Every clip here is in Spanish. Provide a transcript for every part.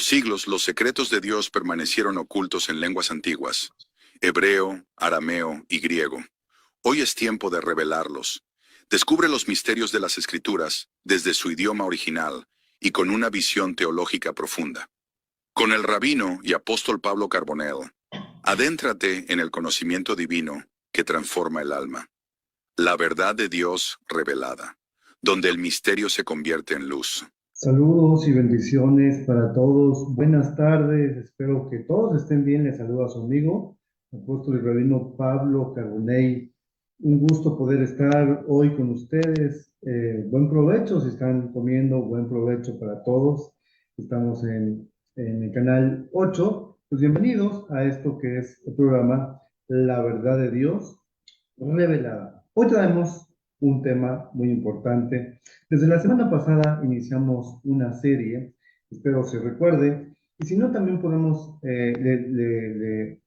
siglos los secretos de Dios permanecieron ocultos en lenguas antiguas, hebreo, arameo y griego. Hoy es tiempo de revelarlos. Descubre los misterios de las Escrituras desde su idioma original y con una visión teológica profunda. Con el rabino y apóstol Pablo Carbonell, adéntrate en el conocimiento divino que transforma el alma. La verdad de Dios revelada, donde el misterio se convierte en luz. Saludos y bendiciones para todos. Buenas tardes. Espero que todos estén bien. Les saluda a su amigo, apóstol y rabino Pablo Carbonell. Un gusto poder estar hoy con ustedes. Buen provecho si están comiendo. Buen provecho para todos. Estamos en el canal 8. Pues bienvenidos a esto que es el programa La Verdad de Dios Revelada. Hoy traemos un tema muy importante. Desde la semana pasada iniciamos una serie, espero se recuerde, y si no también podemos, le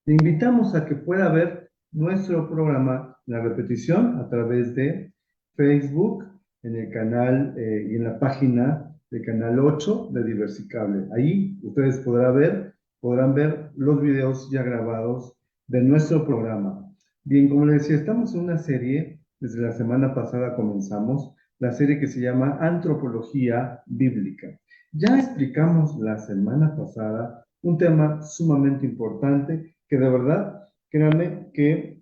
invitamos a que pueda ver nuestro programa, la repetición, a través de Facebook, en el canal y en la página del canal 8 de Diversicable. Ahí ustedes podrán ver los videos ya grabados de nuestro programa. Bien, como les decía, estamos en una serie, desde la semana pasada comenzamos, la serie que se llama Antropología Bíblica. Ya explicamos la semana pasada un tema sumamente importante que de verdad, créanme que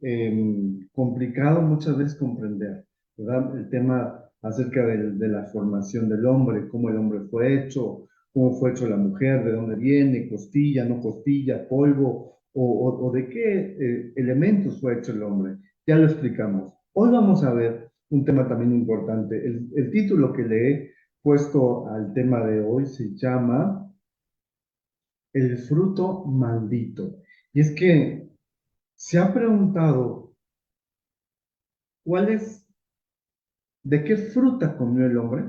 complicado muchas veces comprender, ¿verdad? El tema acerca de la formación del hombre, cómo el hombre fue hecho, cómo fue hecho la mujer, de dónde viene, costilla, no costilla, polvo, o de qué elementos fue hecho el hombre. Ya lo explicamos. Hoy vamos a ver un tema también importante. El título que le he puesto al tema de hoy se llama El fruto maldito. Y es que se ha preguntado cuál es, de qué fruta comió el hombre,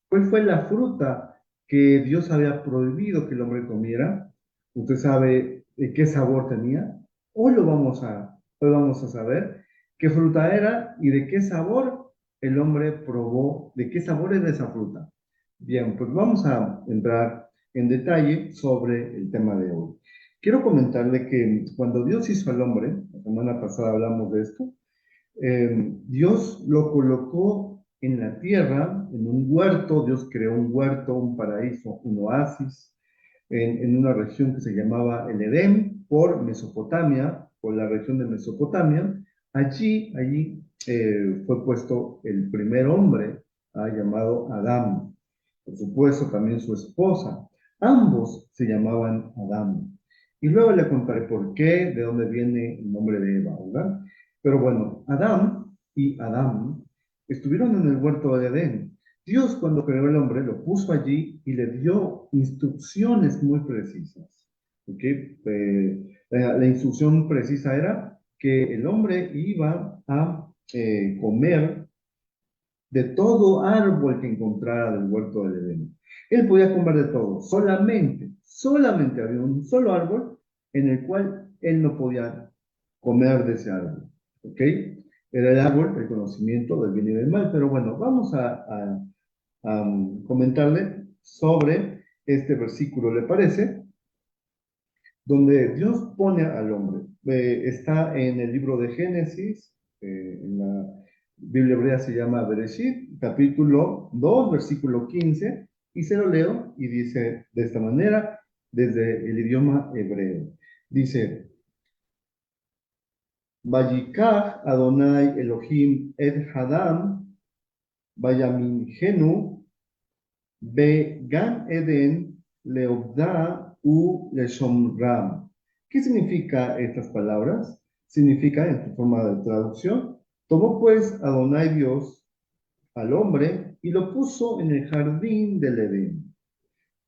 cuál fue la fruta que Dios había prohibido que el hombre comiera. Usted sabe qué sabor tenía. Hoy vamos a saber qué fruta era y de qué sabor el hombre probó, de qué sabor es esa fruta. Bien, pues vamos a entrar en detalle sobre el tema de hoy. Quiero comentarle que cuando Dios hizo al hombre, la semana pasada hablamos de esto, Dios lo colocó en la tierra, en un huerto. Dios creó un huerto, un paraíso, un oasis, en una región que se llamaba el Edén, por Mesopotamia, por la región de Mesopotamia. Allí fue puesto el primer hombre, llamado Adán. Por supuesto, también su esposa. Ambos se llamaban Adán. Y luego le contaré por qué, de dónde viene el nombre de Eva, ¿verdad? Pero bueno, Adán y Adán estuvieron en el huerto de Edén. Dios, cuando creó el hombre, lo puso allí y le dio instrucciones muy precisas. ¿Okay? La instrucción precisa era que el hombre iba a comer de todo árbol que encontrara del huerto del Edén. Él podía comer de todo, solamente había un solo árbol en el cual él no podía comer de ese árbol. ¿Ok? Era el árbol del conocimiento del bien y del mal. Pero bueno, vamos a comentarle sobre este versículo, ¿le parece? Donde Dios pone al hombre. Está en el libro de Génesis, en la Biblia hebrea se llama Bereshit, capítulo 2, versículo 15, y se lo leo y dice de esta manera, desde el idioma hebreo. Dice, Vayikach Adonai Elohim et Hadam, Vayaminhenu, Began Eden Leobda u Leshomram. ¿Qué significa estas palabras? Significa, en su forma de traducción, tomó pues Adonai Dios al hombre y lo puso en el jardín del Edén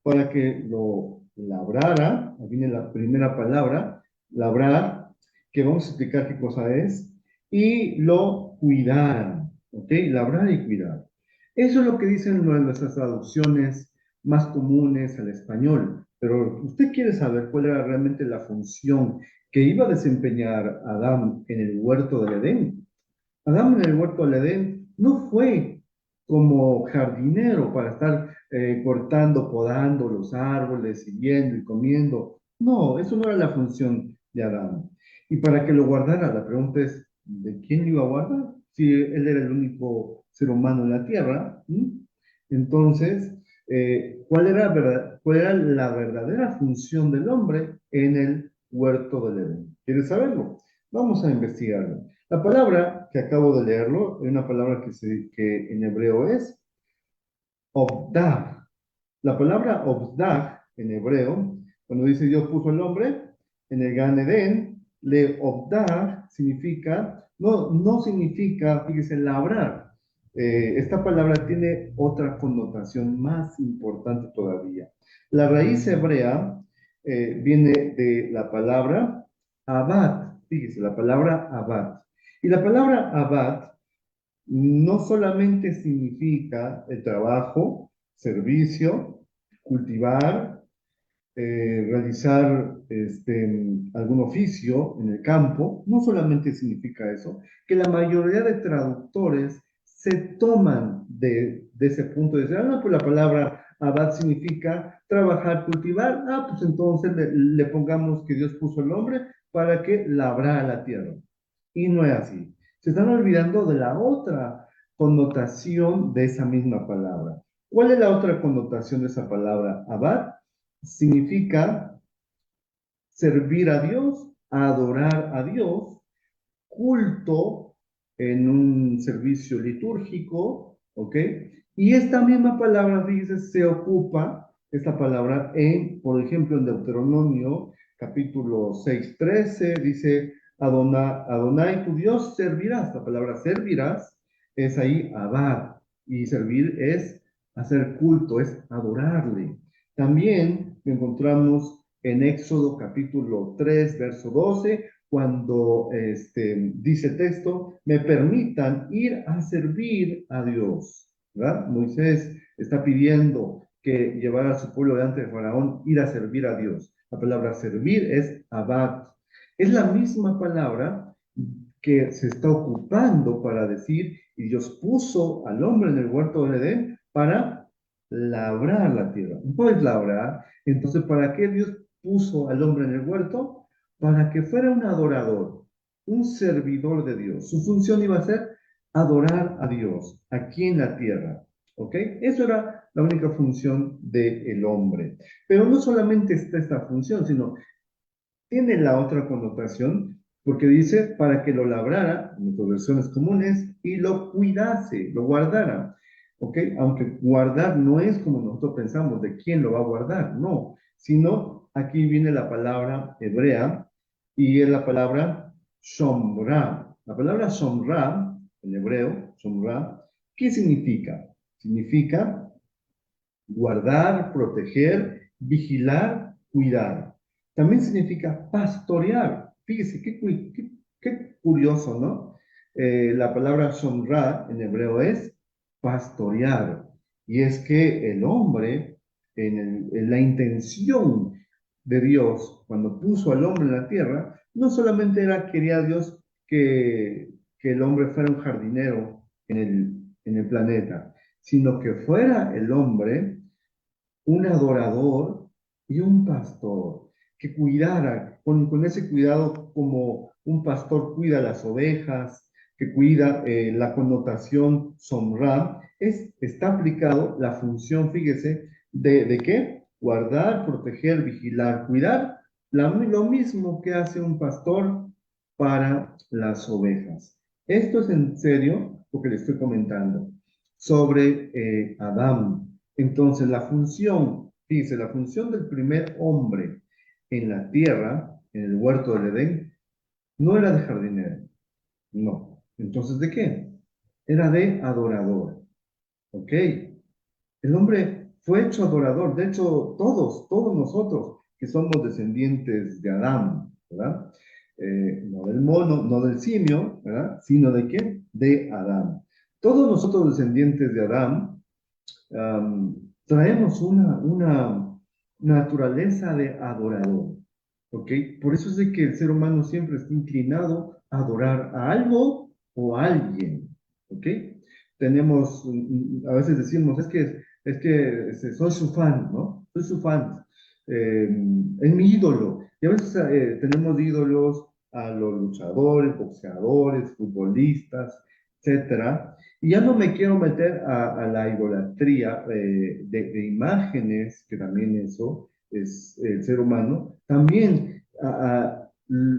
para que lo labrara. Aquí viene la primera palabra, labrar, que vamos a explicar qué cosa es, y lo cuidara, ¿ok? Labrar y cuidar. Eso es lo que dicen una de nuestras traducciones más comunes al español, pero usted quiere saber cuál era realmente la función que iba a desempeñar Adán en el huerto del Edén. Adán en el huerto del Edén no fue como jardinero para estar cortando, podando los árboles, y viendo y comiendo. No, eso no era la función de Adán. Y para que lo guardara, la pregunta es, ¿de quién lo iba a guardar? Si él era el único ser humano en la tierra. Entonces, ¿cuál era la verdadera función del hombre en el huerto del Edén? ¿Quieres saberlo? Vamos a investigarlo. La palabra que acabo de leerlo es una palabra que en hebreo es obdag. La palabra obdag en hebreo, cuando dice Dios puso el hombre en el Gan Edén, le obdag significa, no significa, fíjese, labrar. Esta palabra tiene otra connotación más importante todavía. La raíz hebrea viene de la palabra abad, fíjese, la palabra abad. Y la palabra abad no solamente significa el trabajo, servicio, cultivar, realizar algún oficio en el campo, no solamente significa eso, que la mayoría de traductores se toman de ese punto de decir, ah, no, pues la palabra abad significa trabajar, cultivar, ah, pues entonces le pongamos que Dios puso el hombre para que labrara la tierra. Y no es así. Se están olvidando de la otra connotación de esa misma palabra. ¿Cuál es la otra connotación de esa palabra? Abad significa servir a Dios, adorar a Dios, culto en un servicio litúrgico, ¿ok? Y esta misma palabra, fíjese, se ocupa, esta palabra, por ejemplo, en Deuteronomio, capítulo 6:13, dice, Adonai, tu Dios, servirás. La palabra servirás es ahí, abad, y servir es hacer culto, es adorarle. También lo encontramos en Éxodo capítulo 3, verso 12, cuando dice el texto, me permitan ir a servir a Dios, ¿verdad? Moisés está pidiendo que llevara a su pueblo delante de Faraón, ir a servir a Dios. La palabra servir es abad. Es la misma palabra que se está ocupando para decir, y Dios puso al hombre en el huerto del Edén para labrar la tierra. No es labrar. Entonces, ¿para qué Dios puso al hombre en el huerto? Para que fuera un adorador, un servidor de Dios. Su función iba a ser adorar a Dios aquí en la tierra. ¿Ok? Eso era la única función del hombre. Pero no solamente está esta función, sino tiene la otra connotación porque dice para que lo labrara, en nuestras versiones comunes, y lo cuidase, lo guardara. ¿Ok? Aunque guardar no es como nosotros pensamos de quién lo va a guardar, no, sino aquí viene la palabra hebrea y es la palabra shomra. La palabra shomra, en hebreo, shomra, ¿qué significa? Significa guardar, proteger, vigilar, cuidar. También significa pastorear. Fíjese, qué curioso, ¿no? La palabra shomra en hebreo es pastorear. Y es que el hombre, en la intención de Dios, cuando puso al hombre en la tierra, no solamente quería Dios que el hombre fuera un jardinero en el planeta, sino que fuera el hombre un adorador y un pastor, que cuidara con ese cuidado como un pastor cuida las ovejas, que cuida la connotación somra, está aplicado la función, fíjese, ¿de qué? Guardar, proteger, vigilar, cuidar, lo mismo que hace un pastor para las ovejas. Esto es en serio lo que le estoy comentando sobre Adán. Entonces, fíjese, la función del primer hombre en la tierra, en el huerto del Edén, no era de jardinero, no. Entonces, ¿de qué? Era de adorador, ¿ok? El hombre fue hecho adorador, de hecho, todos nosotros que somos descendientes de Adán, ¿verdad? No del mono, no del simio, ¿verdad? Sino de qué? De Adán. Todos nosotros descendientes de Adán traemos una naturaleza de adorador, ¿ok? Por eso es de que el ser humano siempre está inclinado a adorar a algo o a alguien, ¿ok? tenemos, a veces decimos, soy su fan, ¿no? Soy su fan. Es mi ídolo. Y a veces tenemos ídolos a los luchadores, boxeadores, futbolistas, etcétera. Y ya no me quiero meter a la idolatría de imágenes, que también eso es el ser humano, también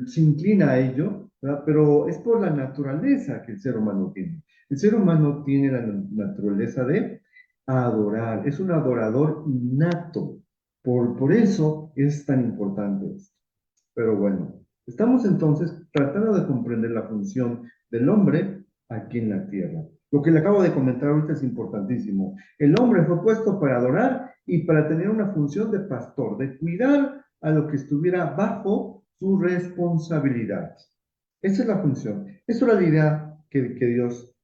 se inclina a ello, ¿verdad? Pero es por la naturaleza que el ser humano tiene. El ser humano tiene la naturaleza de adorar, es un adorador innato. Por eso es tan importante esto. Pero bueno, estamos entonces tratando de comprender la función del hombre aquí en la tierra. Lo que le acabo de comentar ahorita es importantísimo. El hombre fue puesto para adorar y para tener una función de pastor, de cuidar a lo que estuviera bajo su responsabilidad. Esa es la función. Esa era la idea que Dios,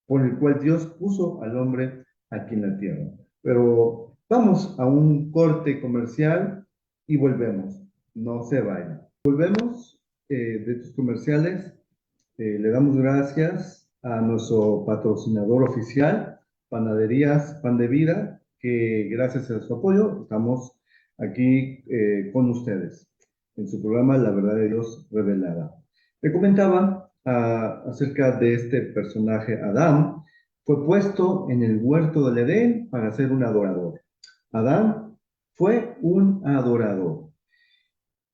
por el cual Dios puso al hombre aquí en la tierra. Pero vamos a un corte comercial y volvemos. No se vayan. Volvemos de tus comerciales. Le damos gracias a nuestro patrocinador oficial, Panaderías Pan de Vida, que gracias a su apoyo estamos aquí con ustedes en su programa La Verdad de Dios Revelada. Le comentaba acerca de este personaje, Adán, fue puesto en el huerto del Edén para ser un adorador. Adán fue un adorador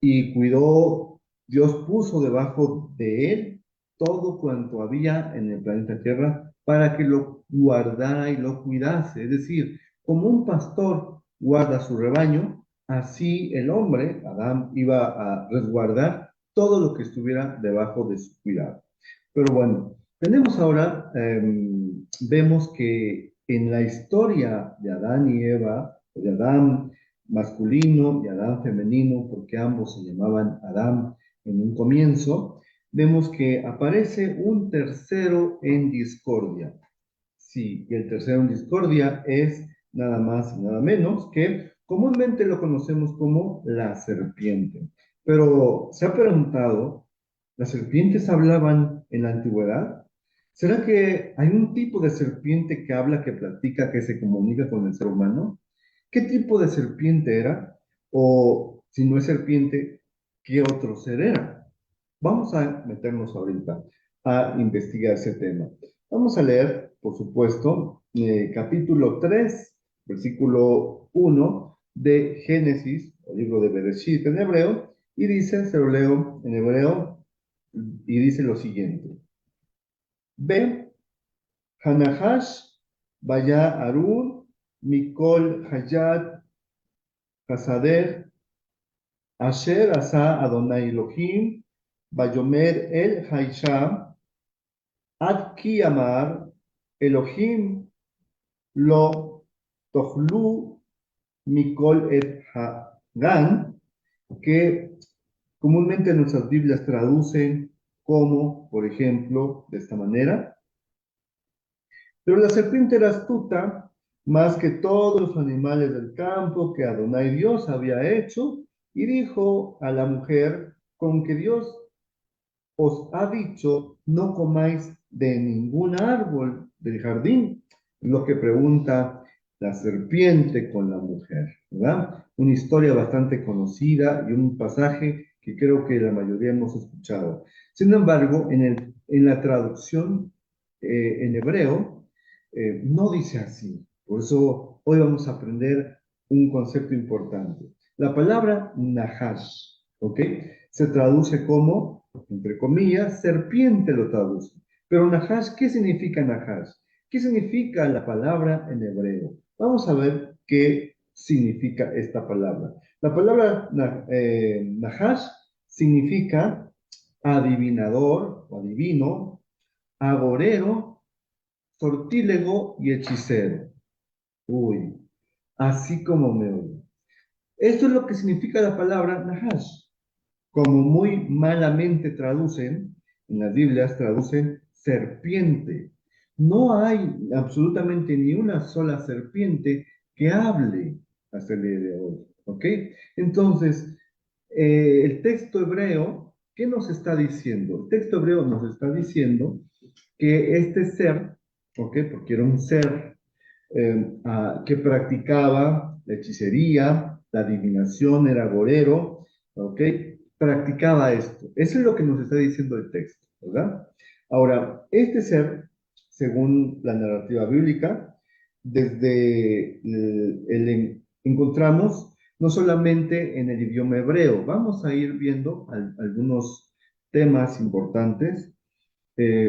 y cuidó, Dios puso debajo de él todo cuanto había en el planeta Tierra para que lo guardara y lo cuidase. Es decir, como un pastor guarda su rebaño, así el hombre, Adán, iba a resguardar todo lo que estuviera debajo de su cuidado. Pero bueno, tenemos ahora, vemos que en la historia de Adán y Eva, de Adán masculino y Adán femenino, porque ambos se llamaban Adán en un comienzo, vemos que aparece un tercero en discordia. Sí, y el tercero en discordia es nada más y nada menos que comúnmente lo conocemos como la serpiente. Pero se ha preguntado, ¿las serpientes hablaban en la antigüedad? ¿Será que hay un tipo de serpiente que habla, que platica, que se comunica con el ser humano? ¿Qué tipo de serpiente era? O si no es serpiente, ¿qué otro ser era? Vamos a meternos ahorita a investigar ese tema. Vamos a leer, por supuesto, capítulo 3, versículo 1 de Génesis, el libro de Bereshit en hebreo, y dice, se lo leo en hebreo, y dice lo siguiente. Ve, Hanahash, Vaya Arun, Mikol Hayat, Hasader, Asher Asa Adonai Elohim, Bayomer El Haisham, Ad Ki Amar, Elohim Lo Tochlu Mikol Et Hagan, que comúnmente nuestras Biblias traducen como, por ejemplo, de esta manera. Pero la serpiente era astuta más que todos los animales del campo que Adonai Dios había hecho, y dijo a la mujer, con que Dios os ha dicho, no comáis de ningún árbol del jardín. Lo que pregunta la serpiente con la mujer, ¿verdad? Una historia bastante conocida y un pasaje que creo que la mayoría hemos escuchado. Sin embargo, en la traducción en hebreo, no dice así. Por eso hoy vamos a aprender un concepto importante. La palabra Nahash, ¿ok? Se traduce como, entre comillas, serpiente lo traduce. Pero Nahash, ¿qué significa Nahash? ¿Qué significa la palabra en hebreo? Vamos a ver qué significa esta palabra. La palabra Nahash significa adivinador o adivino, agorero, sortílego y hechicero. Uy, así como me oye. Esto es lo que significa la palabra Nahash. Como muy malamente traducen, en las Biblias traducen serpiente. No hay absolutamente ni una sola serpiente que hable hasta el día de hoy. ¿Ok? Entonces, el texto hebreo, ¿qué nos está diciendo? El texto hebreo nos está diciendo que este ser, ¿ok? Porque era un ser que practicaba la hechicería, la adivinación, era agorero, ¿ok? Practicaba esto. Eso es lo que nos está diciendo el texto, ¿verdad? Ahora, este ser, según la narrativa bíblica, desde encontramos no solamente en el idioma hebreo, vamos a ir viendo algunos temas importantes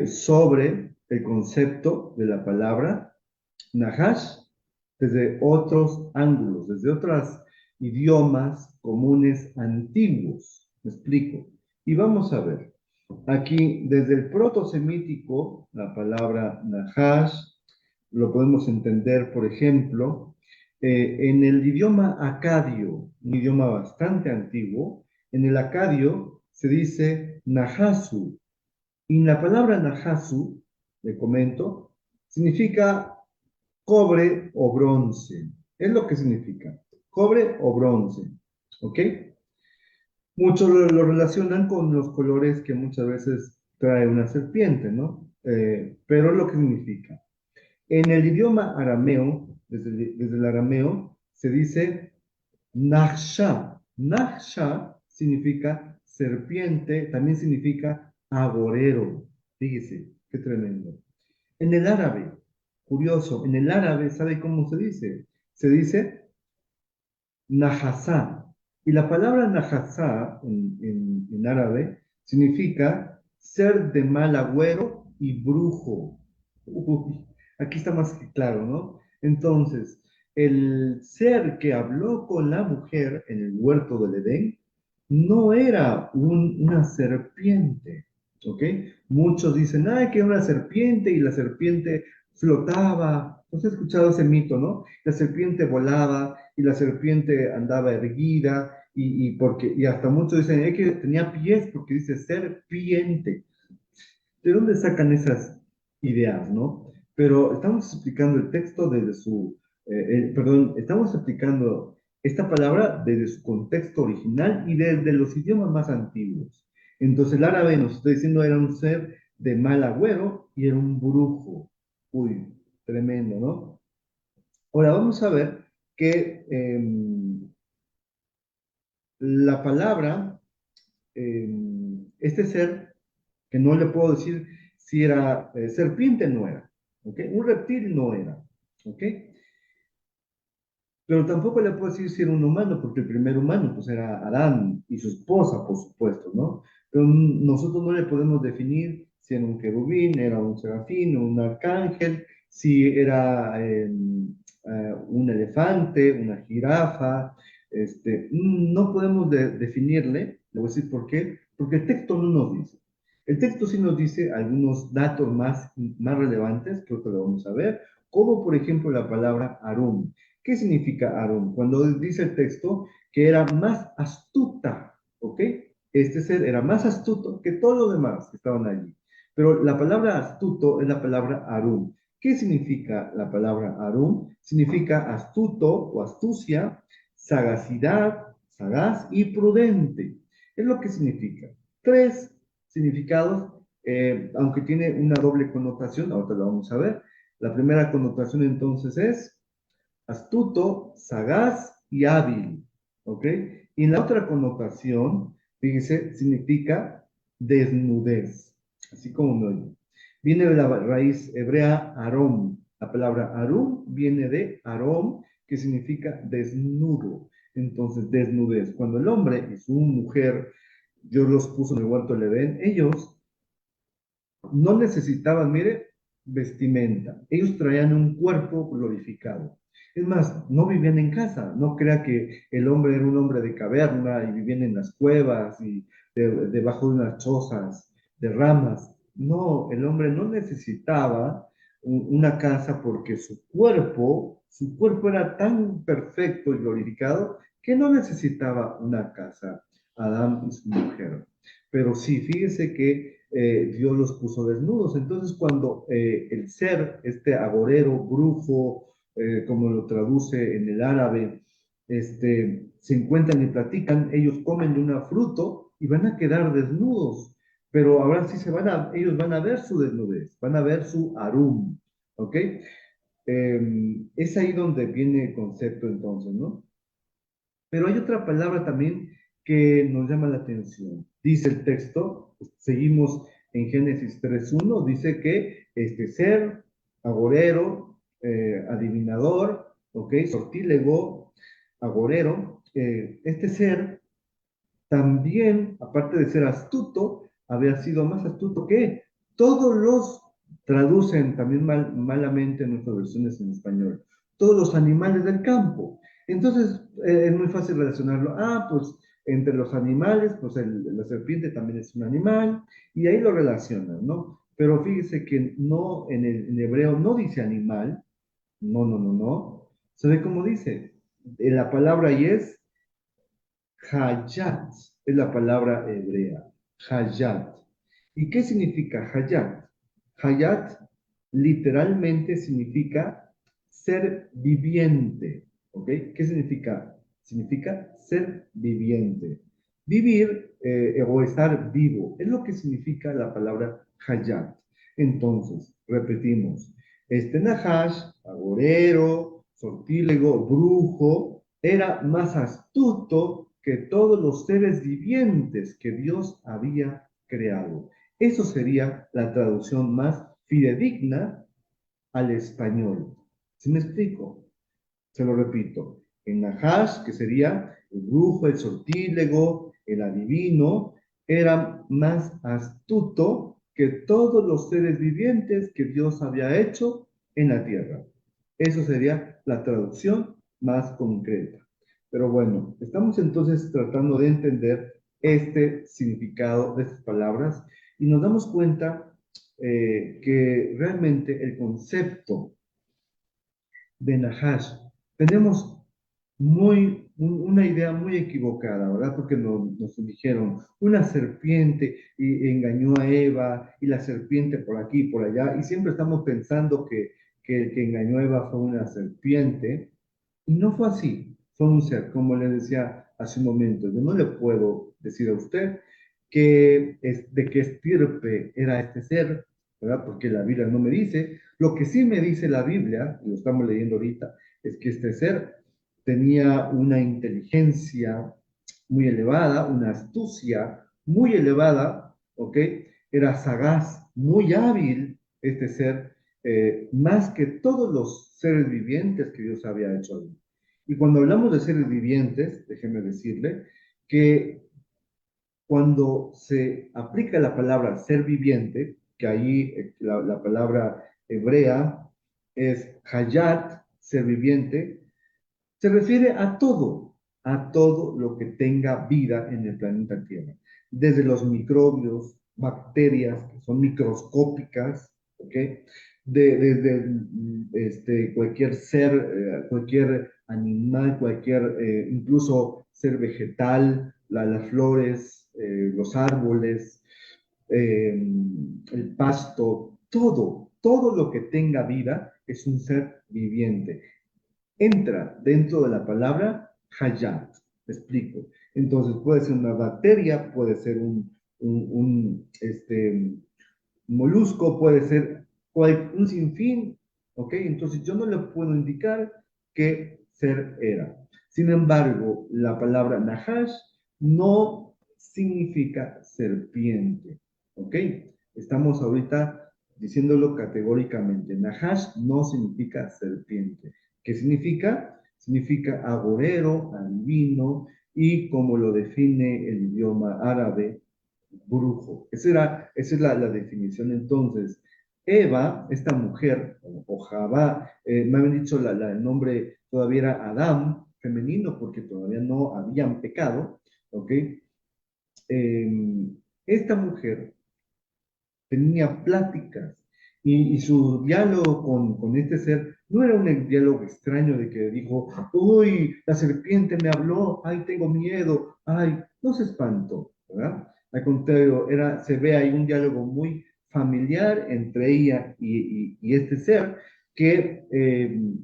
sobre el concepto de la palabra Nahash desde otros ángulos, desde otros idiomas comunes antiguos. Me explico. Y vamos a ver. Aquí, desde el protosemítico, la palabra Nahash, lo podemos entender, por ejemplo, en el idioma acadio, un idioma bastante antiguo, en el acadio se dice Nahasu, y la palabra Nahasu, le comento, significa cobre o bronce. Es lo que significa. Cobre o bronce. ¿Ok? Muchos lo relacionan con los colores que muchas veces trae una serpiente, ¿no? Pero es lo que significa. En el idioma arameo, desde el arameo, se dice Nahsha. Nahsha significa serpiente, también significa agorero. Fíjese, qué tremendo. En el árabe, curioso, en el árabe, ¿sabe cómo se dice? Se dice Nahasá. Y la palabra Nahasá en árabe significa ser de mal agüero y brujo. Uy, aquí está más que claro, ¿no? Entonces, el ser que habló con la mujer en el huerto del Edén no era una serpiente, ¿ok? Muchos dicen, ay, que era una serpiente y la serpiente flotaba. ¿No has escuchado ese mito, no? La serpiente volaba y la serpiente andaba erguida y hasta muchos dicen, es que tenía pies porque dice serpiente. ¿De dónde sacan esas ideas, no? Pero estamos explicando el texto desde perdón, estamos explicando esta palabra desde su contexto original y desde los idiomas más antiguos. Entonces el árabe nos está diciendo era un ser de mal agüero y era un brujo. Uy, tremendo, ¿no? Ahora vamos a ver que la palabra, este ser, que no le puedo decir si era serpiente, no era, ¿ok? Un reptil no era, ¿ok? Pero tampoco le puedo decir si era un humano, porque el primer humano, pues era Adán y su esposa, por supuesto, ¿no? Pero nosotros no le podemos definir si era un querubín, era un serafín, un arcángel, si era un elefante, una jirafa, no podemos definirle, le voy a decir por qué, porque el texto no nos dice. El texto sí nos dice algunos datos más relevantes, creo que lo vamos a ver, como por ejemplo la palabra Arum. ¿Qué significa Aarón? Cuando dice el texto que era más astuta, ¿ok? Este ser era más astuto que todos los demás que estaban allí. Pero la palabra astuto es la palabra Arum. ¿Qué significa la palabra Arum? Significa astuto o astucia, sagacidad, sagaz y prudente. Es lo que significa. Tres significados, aunque tiene una doble connotación, ahorita lo vamos a ver. La primera connotación entonces es astuto, sagaz y hábil, ¿ok? Y la otra connotación, fíjese, significa desnudez, así como no oye. Viene de la raíz hebrea arom. La palabra arum viene de arom, que significa desnudo. Entonces, desnudez. Cuando el hombre y su mujer, Dios los puso en el huerto del Edén, ellos no necesitaban, mire, vestimenta. Ellos traían un cuerpo glorificado. Es más, no vivían en casa. No crea que el hombre era un hombre de caverna y vivían en las cuevas y debajo de unas chozas de ramas. No, el hombre no necesitaba una casa porque su cuerpo era tan perfecto y glorificado que no necesitaba una casa, Adán y su mujer. Pero sí, fíjese que Dios los puso desnudos. Entonces, cuando el ser, este agorero, brujo, como lo traduce en el árabe, se encuentran y platican, ellos comen de una fruto y van a quedar desnudos. Pero ahora sí ellos van a ver su desnudez, van a ver su arum, ¿ok? Es ahí donde viene el concepto entonces, ¿no? Pero hay otra palabra también que nos llama la atención. Dice el texto, seguimos en Génesis 3:1, dice que este ser, agorero, adivinador, ¿ok? Sortílego, agorero, este ser también, aparte de ser astuto, había sido más astuto que todos los, traducen también malamente en nuestras versiones en español, todos los animales del campo. Entonces, es muy fácil relacionarlo. Ah, pues entre los animales, pues la serpiente también es un animal, y ahí lo relacionan, ¿no? Pero fíjese que no, en hebreo no dice animal, no, no, no, no. ¿Se ve cómo dice? La palabra ahí es Hayat es la palabra hebrea. Hayat. ¿Y qué significa Hayat? Hayat literalmente significa ser viviente. ¿Ok? ¿Qué significa? Significa ser viviente. Vivir o estar vivo. Es lo que significa la palabra Hayat. Entonces, repetimos. Este Nahash, agorero, sortílego, brujo, era más astuto que todos los seres vivientes que Dios había creado. Eso sería la traducción más fidedigna al español. ¿Sí me explico? Se lo repito. El Nahash, que sería el brujo, el sortílego, el adivino, era más astuto que todos los seres vivientes que Dios había hecho en la tierra. Eso sería la traducción más concreta. Pero bueno, estamos entonces tratando de entender este significado de estas palabras y nos damos cuenta que realmente el concepto de Nahash, tenemos una idea muy equivocada, ¿verdad? Porque nos dijeron una serpiente y engañó a Eva y la serpiente por aquí y por allá, y siempre estamos pensando que el que engañó a Eva fue una serpiente, y no fue así, fue un ser, como le decía hace un momento. Yo no le puedo decir a usted de qué estirpe era este ser, ¿verdad? Porque la Biblia no me dice. Lo que sí me dice la Biblia, y lo estamos leyendo ahorita, es que este ser tenía una inteligencia muy elevada, una astucia muy elevada, ¿ok? Era sagaz, muy hábil este ser, más que todos los seres vivientes que Dios había hecho. Y cuando hablamos de seres vivientes, déjeme decirle que cuando se aplica la palabra ser viviente, que ahí la palabra hebrea es hayat, ser viviente, se refiere a todo lo que tenga vida en el planeta Tierra, desde los microbios, bacterias, que son microscópicas, ¿ok? Desde cualquier ser, cualquier animal, cualquier, incluso ser vegetal, las flores, los árboles, eh, el pasto, todo lo que tenga vida es un ser viviente, entra dentro de la palabra hayat. Te explico. Entonces puede ser una bacteria, puede ser un molusco, puede ser un sinfín, ¿ok? Entonces yo no le puedo indicar qué ser era. Sin embargo, la palabra nahash no significa serpiente, ¿ok? Estamos ahorita diciéndolo categóricamente. Nahash no significa serpiente. ¿Qué significa? Significa agorero, adivino, y como lo define el idioma árabe, brujo. Esa es la definición. Entonces, Eva, esta mujer, o Javá, me habían dicho el nombre todavía era Adán, femenino, porque todavía no habían pecado, ¿ok? Esta mujer tenía pláticas y su diálogo con este ser no era un diálogo extraño de que dijo, uy, la serpiente me habló, ay, tengo miedo, ay, no se espantó, ¿verdad? Al contrario, se ve ahí un diálogo muy familiar entre ella y este ser, que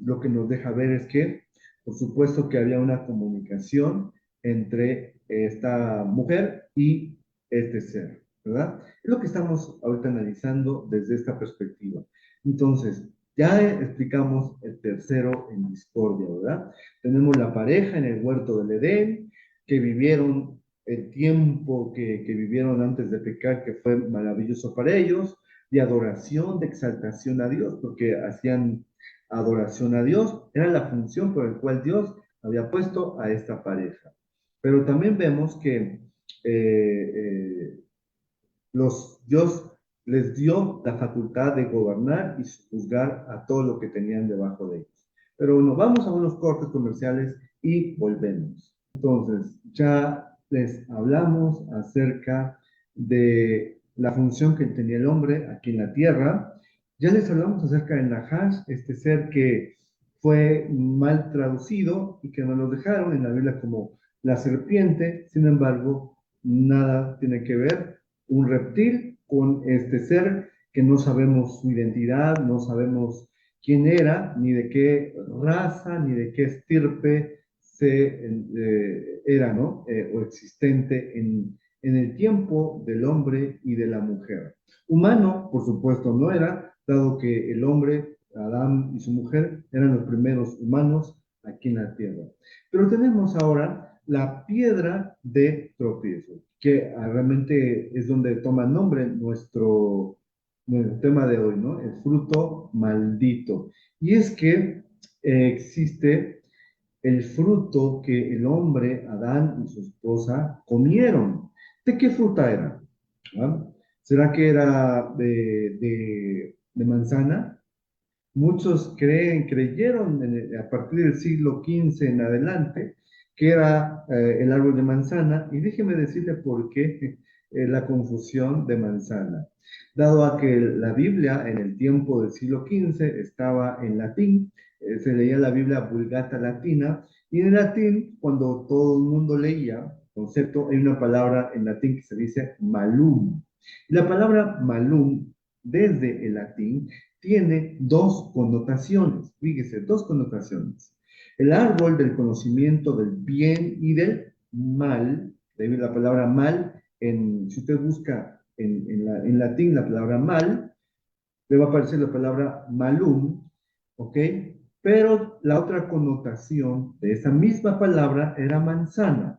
lo que nos deja ver es que, por supuesto, que había una comunicación entre esta mujer y este ser, ¿verdad? Es lo que estamos ahorita analizando desde esta perspectiva. Entonces, Ya explicamos el tercero en discordia, ¿verdad? Tenemos la pareja en el huerto del Edén, que vivieron el tiempo que vivieron antes de pecar, que fue maravilloso para ellos, de adoración, de exaltación a Dios, porque hacían adoración a Dios, era la función por la cual Dios había puesto a esta pareja. Pero también vemos que eh, Dios les dio la facultad de gobernar y juzgar a todo lo que tenían debajo de ellos. Pero bueno, vamos a unos cortes comerciales y volvemos. Entonces, ya les hablamos acerca de la función que tenía el hombre aquí en la tierra. Ya les hablamos acerca del Nahash, este ser que fue mal traducido y que nos lo dejaron en la Biblia como la serpiente. Sin embargo, nada tiene que ver un reptil con este ser que no sabemos su identidad, no sabemos quién era, ni de qué raza, ni de qué estirpe era, ¿no? O existente en el tiempo del hombre y de la mujer. Humano, por supuesto, no era, dado que el hombre, Adán y su mujer, eran los primeros humanos aquí en la tierra. Pero tenemos ahora la piedra de tropiezo, que realmente es donde toma nombre nuestro tema de hoy, ¿no? El fruto maldito. Y es que existe el fruto que el hombre, Adán y su esposa, comieron. ¿De qué fruta era? ¿Ah? ¿Será que era de manzana? Muchos creyeron a partir del siglo XV en adelante que era el árbol de manzana, y déjeme decirle por qué la confusión de manzana. Dado a que la Biblia en el tiempo del siglo XV estaba en latín, se leía la Biblia Vulgata Latina, y en latín, cuando todo el mundo leía concepto, hay una palabra en latín que se dice malum. La palabra malum, desde el latín, tiene dos connotaciones. Fíjese, dos connotaciones. El árbol del conocimiento del bien y del mal, de ahí la palabra mal, si usted busca en latín la palabra mal, le va a aparecer la palabra malum, ¿ok? Pero la otra connotación de esa misma palabra era manzana.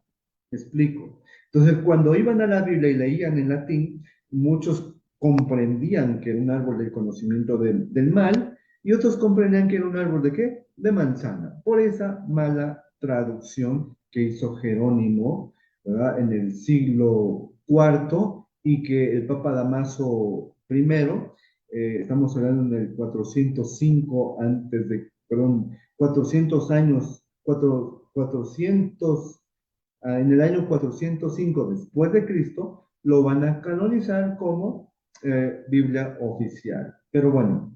¿Me explico? Entonces, cuando iban a la Biblia y leían en latín, muchos comprendían que era un árbol del conocimiento del mal y otros comprendían que era un árbol de qué? De manzana. Por esa mala traducción que hizo Jerónimo, ¿verdad? En el siglo IV y que el Papa Damaso I, estamos hablando del 405 antes de, perdón, 400 años, 400, en el año 405 después de Cristo, lo van a canonizar como Biblia oficial. Pero bueno,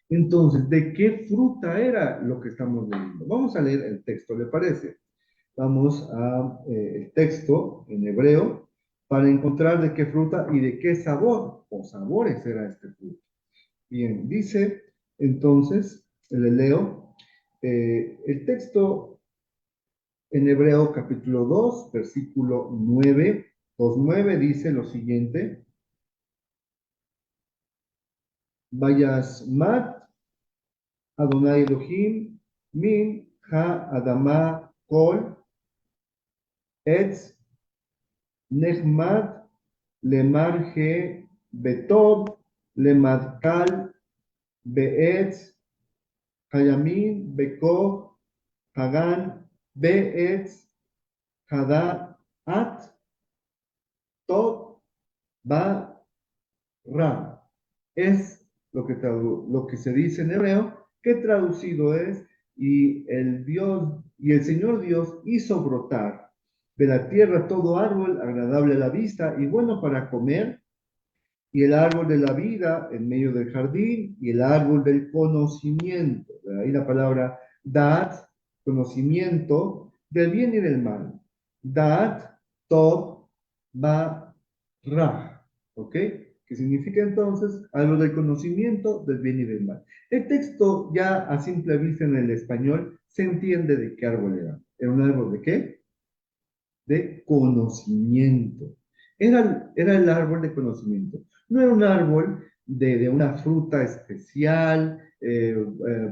entonces, ¿de qué fruta era lo que estamos leyendo? Vamos a leer el texto, ¿le parece? Vamos a el texto en hebreo para encontrar de qué fruta y de qué sabor o sabores era este fruto. Bien, dice entonces, le leo, el texto en Hebreo capítulo 2 versículo 9, 2:9 dice lo siguiente: Vayas mat Adonai Elohim min ha adama kol etz nehmad lemarje betob lemadkal beetz hayamin bekoh hagan beetz hadat tob ba Ra. Es lo que se dice en hebreo, que traducido es, y el Dios, y el Señor Dios hizo brotar de la tierra todo árbol agradable a la vista y bueno para comer, y el árbol de la vida en medio del jardín, y el árbol del conocimiento. De ahí la palabra dat, conocimiento del bien y del mal. Dat, tov, ba, ra. ¿Ok? Que significa entonces algo del conocimiento del bien y del mal. El texto ya a simple vista en el español se entiende de qué árbol era. ¿Era un árbol de qué? De conocimiento. Era el árbol de conocimiento. No era un árbol de una fruta especial,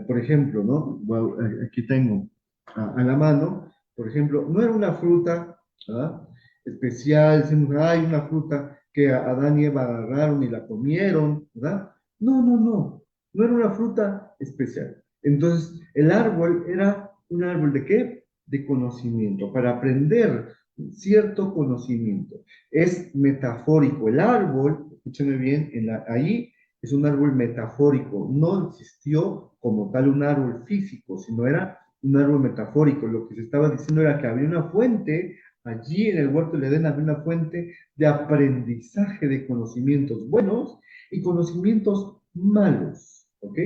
por ejemplo, ¿no? Bueno, aquí tengo a la mano, por ejemplo, no era una fruta, ¿ah? Especial, decimos, hay una fruta que Adán y Eva agarraron y la comieron, ¿verdad? No, no, no, no era una fruta especial. Entonces, el árbol era un árbol de qué? De conocimiento, para aprender cierto conocimiento. Es metafórico. El árbol, escúchame bien, ahí es un árbol metafórico. No existió como tal un árbol físico, sino era un árbol metafórico. Lo que se estaba diciendo era que había una fuente, allí en el huerto del Edén había una fuente de aprendizaje de conocimientos buenos y conocimientos malos. ¿Ok?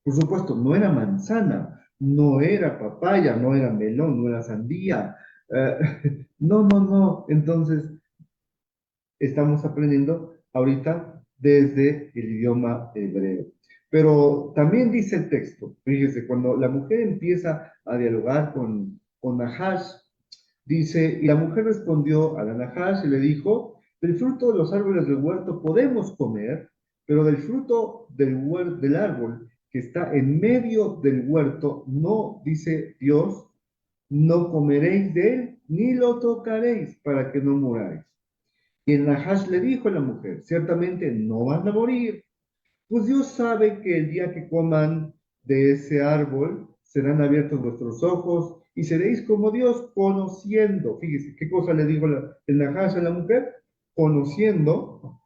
Por supuesto, no era manzana, no era papaya, no era melón, no era sandía. No, no, no. Entonces, estamos aprendiendo ahorita desde el idioma hebreo. Pero también dice el texto, fíjese, cuando la mujer empieza a dialogar con Nahash, dice, y la mujer respondió a la Nahash y le dijo, del fruto de los árboles del huerto podemos comer, pero del fruto del árbol que está en medio del huerto, no, dice Dios, no comeréis de él, ni lo tocaréis para que no muráis. Y el Nahash le dijo a la mujer, ciertamente no van a morir, pues Dios sabe que el día que coman de ese árbol serán abiertos vuestros ojos y seréis como Dios conociendo. Fíjese, ¿qué cosa le dijo el Nahash a la mujer? Conociendo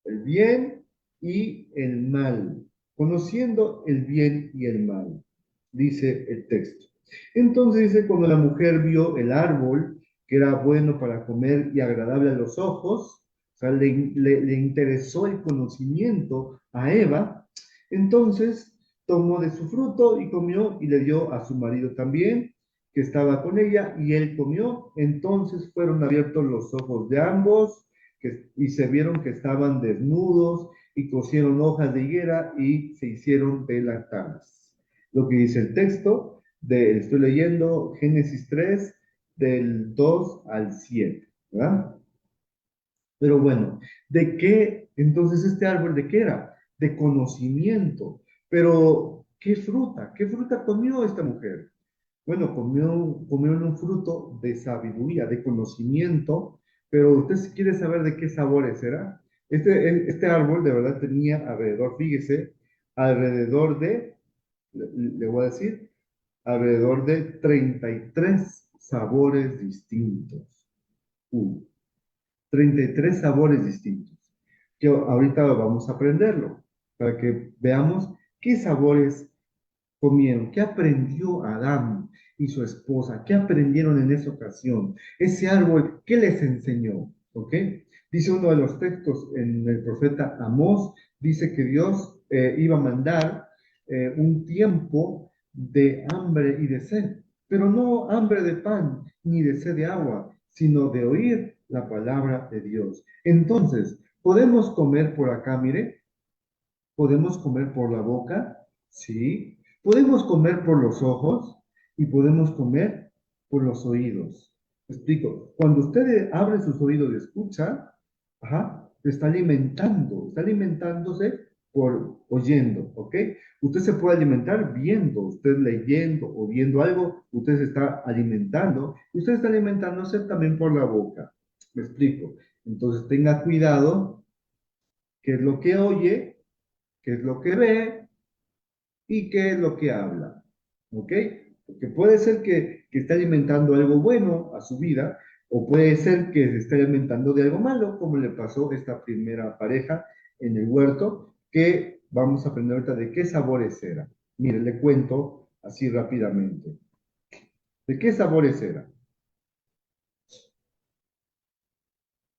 el bien y el mal. Conociendo el bien y el mal, dice el texto. Entonces dice, cuando la mujer vio el árbol, que era bueno para comer y agradable a los ojos, o sea, le interesó el conocimiento a Eva, entonces tomó de su fruto y comió y le dio a su marido también, que estaba con ella, y él comió. Entonces fueron abiertos los ojos de ambos y se vieron que estaban desnudos y cosieron hojas de higuera y se hicieron delatadas. Lo que dice el texto, estoy leyendo Génesis 3, del 2 al 7, ¿verdad? Pero bueno, ¿de qué entonces este árbol de qué era? De conocimiento. Pero, ¿qué fruta? ¿Qué fruta comió esta mujer? Bueno, comió un fruto de sabiduría, de conocimiento, pero usted si quiere saber de qué sabores era. Este árbol de verdad tenía alrededor, fíjese, alrededor de, le voy a decir, alrededor de 33 sabores distintos. Uh, 33 sabores distintos, que ahorita vamos a aprenderlo, para que veamos qué sabores comieron, qué aprendió Adán y su esposa, qué aprendieron en esa ocasión, ese árbol, qué les enseñó, ¿ok? Dice uno de los textos en el profeta Amós, dice que Dios iba a mandar un tiempo de hambre y de sed, pero no hambre de pan ni de sed de agua, sino de oír la palabra de Dios. Entonces, podemos comer por acá, mire, podemos comer por la boca, sí. Podemos comer por los ojos y podemos comer por los oídos. ¿Me explico? Cuando usted abre sus oídos y escucha, ajá, está alimentándose por oyendo, ¿ok? Usted se puede alimentar viendo, usted leyendo o viendo algo, usted se está alimentando y usted está alimentándose también por la boca. ¿Me explico? Entonces tenga cuidado qué es lo que oye, qué es lo que ve y qué es lo que habla. ¿Ok? Porque puede ser que esté alimentando algo bueno a su vida, o puede ser que se esté alimentando de algo malo, como le pasó a esta primera pareja en el huerto, que vamos a aprender ahorita de qué sabores era. Mire, le cuento así rápidamente. ¿De qué sabores era?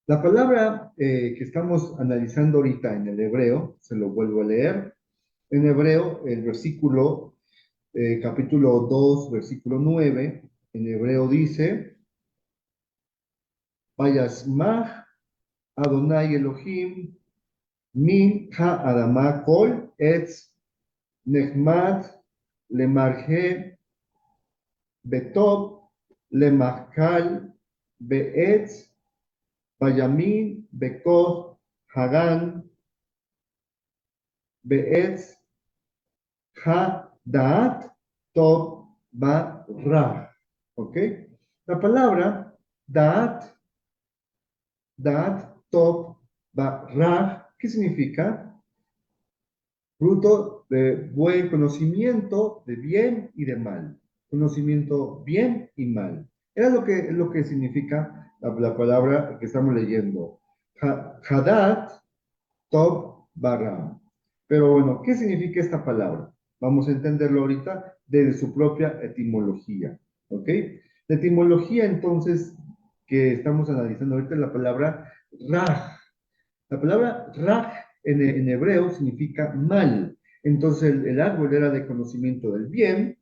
La palabra que estamos analizando ahorita en el hebreo, se lo vuelvo a leer. En hebreo, el versículo capítulo 2 versículo 9 en hebreo dice, Vayasmach Adonai Elohim min ha-adama kol etz nechmad lemarje betov lemachkal beetz vayamin bekoh hagan Be'etz, Ha, Da'at, Tov, Ba, Ra. ¿Ok? La palabra Da'at, Da'at, Tov, Ba, Ra, ¿qué significa? Fruto de buen conocimiento de bien y de mal. Conocimiento bien y mal. Era lo que significa la palabra que estamos leyendo. Hadat, Tov, Barra. Pero bueno, ¿qué significa esta palabra? Vamos a entenderlo ahorita desde su propia etimología. ¿Ok? La etimología entonces que estamos analizando ahorita es la palabra raj. La palabra raj en hebreo significa mal. Entonces el árbol era de conocimiento del bien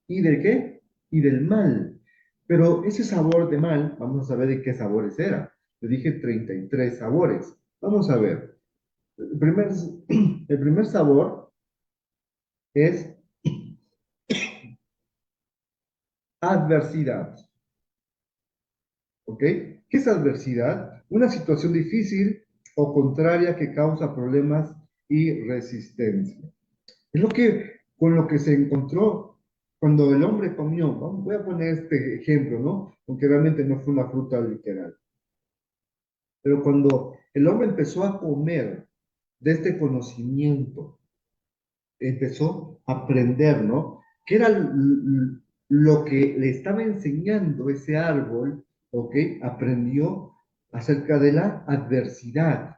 y del qué? Y del mal. Pero ese sabor de mal, vamos a saber de qué sabores era. Le dije 33 sabores. Vamos a ver. El primer, el primer sabor es adversidad. ¿Ok? ¿Qué es adversidad? Una situación difícil o contraria que causa problemas y resistencia. Es lo que, con lo que se encontró cuando el hombre comió. Voy a poner este ejemplo, ¿no? Aunque realmente no fue una fruta literal. Pero cuando el hombre empezó a comer de este conocimiento, empezó a aprender, ¿no? ¿Qué era lo que le estaba enseñando ese árbol? ¿Ok? Aprendió acerca de la adversidad.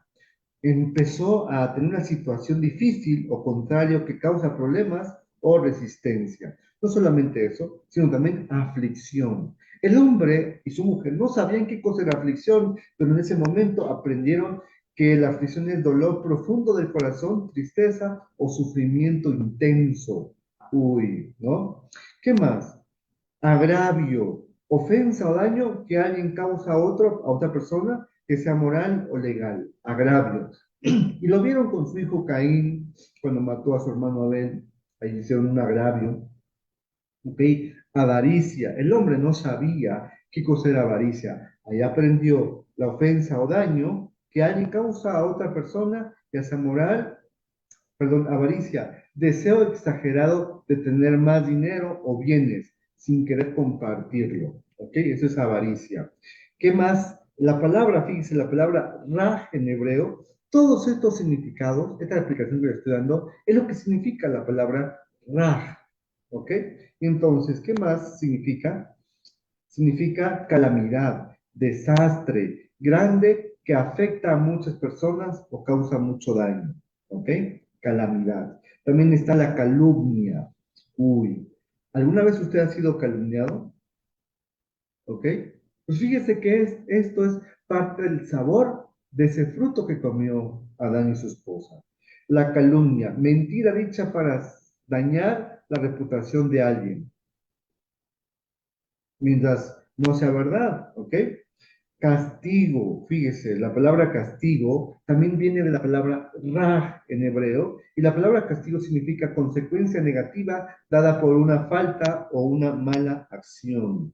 Empezó a tener una situación difícil o contrario que causa problemas o resistencia. No solamente eso, sino también aflicción. El hombre y su mujer no sabían qué cosa era aflicción, pero en ese momento aprendieron que la aflicción es dolor profundo del corazón, tristeza o sufrimiento intenso. Uy, ¿no? ¿Qué más? Agravio, ofensa o daño que alguien causa a otra persona, que sea moral o legal. Agravio. Y lo vieron con su hijo Caín cuando mató a su hermano Abel. Ahí hicieron un agravio. ¿Ok? Avaricia. El hombre no sabía qué cosa era avaricia. Ahí aprendió la ofensa o daño que alguien causa a otra persona, ya sea moral, perdón, avaricia, deseo exagerado de tener más dinero o bienes sin querer compartirlo. ¿Ok? Eso es avaricia. ¿Qué más? La palabra, fíjense, la palabra raj en hebreo, todos estos significados, esta explicación que les estoy dando, es lo que significa la palabra raj. ¿Ok? Entonces, ¿qué más significa? Significa calamidad, desastre, grande que afecta a muchas personas o causa mucho daño. ¿Ok? Calamidad. También está la calumnia. Uy, ¿alguna vez usted ha sido calumniado? ¿Ok? Pues fíjese que esto es parte del sabor de ese fruto que comió Adán y su esposa. La calumnia, mentira dicha para dañar la reputación de alguien, mientras no sea verdad, ¿ok? Castigo, fíjese, la palabra castigo también viene de la palabra raj en hebreo, y la palabra castigo significa consecuencia negativa dada por una falta o una mala acción.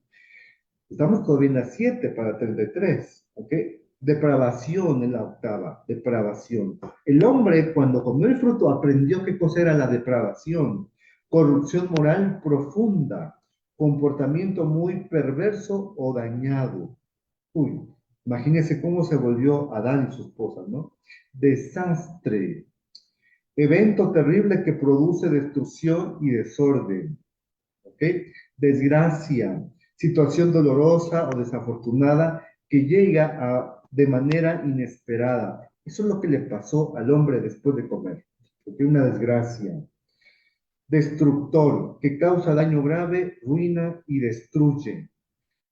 Estamos todavía en la 7 para 33, ¿ok? Depravación en la octava, depravación. El hombre cuando comió el fruto aprendió qué cosa era la depravación, corrupción moral profunda, comportamiento muy perverso o dañado. Uy, imagínense cómo se volvió Adán y su esposa, ¿no? Desastre, evento terrible que produce destrucción y desorden, ¿ok? Desgracia, situación dolorosa o desafortunada que llega de manera inesperada. Eso es lo que le pasó al hombre después de comer, ¿ok? Una desgracia. Destructor, que causa daño grave, ruina y destruye.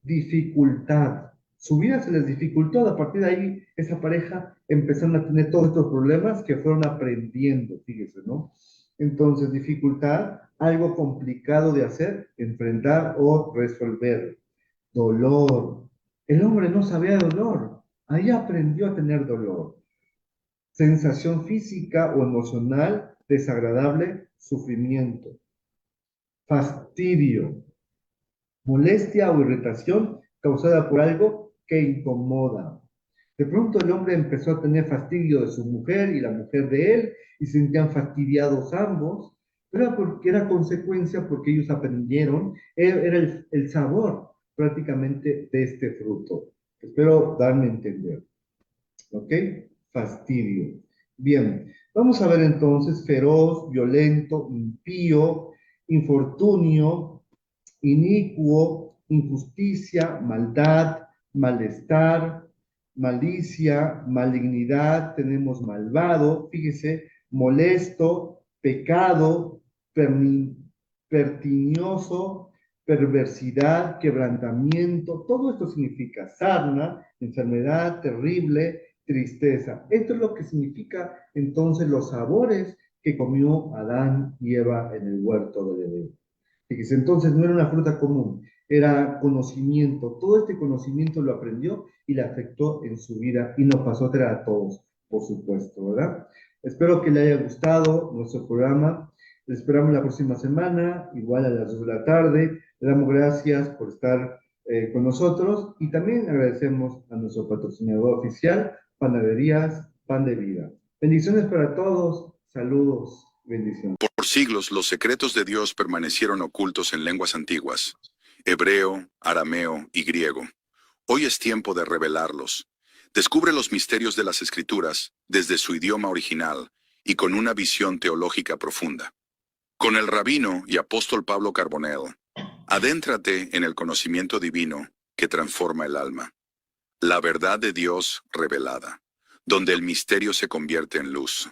Dificultad. Su vida se les dificultó, a partir de ahí esa pareja empezaron a tener todos estos problemas que fueron aprendiendo, fíjese, ¿no? Entonces, dificultad, algo complicado de hacer, enfrentar o resolver. Dolor. El hombre no sabía de dolor, ahí aprendió a tener dolor. Sensación física o emocional desagradable, sufrimiento. Fastidio, molestia o irritación causada por algo que incomoda. De pronto el hombre empezó a tener fastidio de su mujer y la mujer de él, y se sentían fastidiados ambos, pero era porque era consecuencia, porque ellos aprendieron, era el sabor prácticamente de este fruto. Espero darme a entender. ¿Ok? Fastidio. Bien, vamos a ver entonces feroz, violento, impío, infortunio, inicuo, injusticia, maldad, malestar, malicia, malignidad, tenemos malvado, fíjese, molesto, pecado, pertinioso, perversidad, quebrantamiento, todo esto significa sarna, enfermedad terrible, tristeza. Esto es lo que significa entonces los sabores que comió Adán y Eva en el huerto del Edén. Fíjese, entonces no era una fruta común, era conocimiento. Todo este conocimiento lo aprendió y le afectó en su vida y nos pasó a traer a todos, por supuesto, ¿verdad? Espero que le haya gustado nuestro programa. Le esperamos la próxima semana, igual a las 2 de la tarde. Le damos gracias por estar con nosotros y también agradecemos a nuestro patrocinador oficial, Panaderías Pan de Vida. Bendiciones para todos. Saludos. Bendiciones. Por siglos los secretos de Dios permanecieron ocultos en lenguas antiguas, hebreo, arameo y griego. Hoy es tiempo de revelarlos. Descubre los misterios de las Escrituras desde su idioma original y con una visión teológica profunda. Con el rabino y apóstol Pablo Carbonell, adéntrate en el conocimiento divino que transforma el alma. La verdad de Dios revelada, donde el misterio se convierte en luz.